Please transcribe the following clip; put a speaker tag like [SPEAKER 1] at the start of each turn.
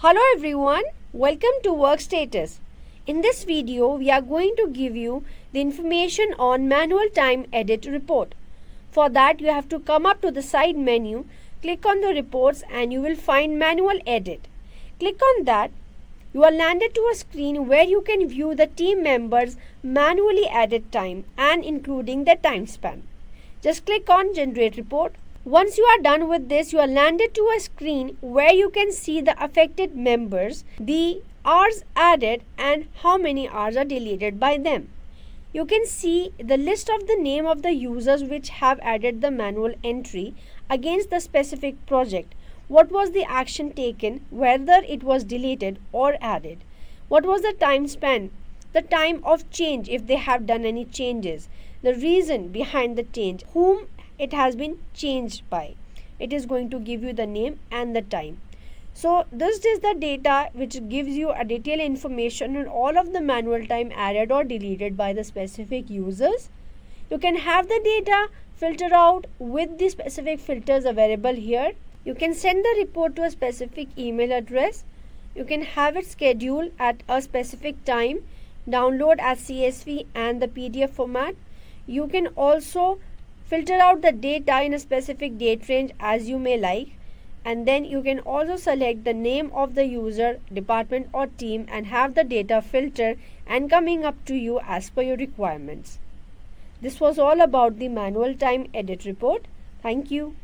[SPEAKER 1] Hello everyone, welcome to Workstatus. In this video, we are going to give you the information on manual time edit report. For that, you have to come up to the side menu, click on the reports and you will find manual edit. Click on that. You are landed to a screen where you can view the team members' manually added time and including the time span. Just click on generate report. Once you are done with this, you are landed to a screen where you can see the affected members, the hours added and how many hours are deleted by them. You can see the list of the name of the users which have added the manual entry against the specific project. What was the action taken, whether it was deleted or added. What was the time span, the time of change if they have done any changes, the reason behind the change, whom it has been changed by. It is going to give you the name and the time. So this is the data which gives you a detailed information on all of the manual time added or deleted by the specific users. You can have the data filter out with the specific filters available here. You can send the report to a specific email address. You can have it scheduled at a specific time, download as CSV and the PDF format. You can also filter out the data in a specific date range as you may like, and then you can also select the name of the user, department or team and have the data filter and coming up to you as per your requirements. This was all about the manual time edit report. Thank you.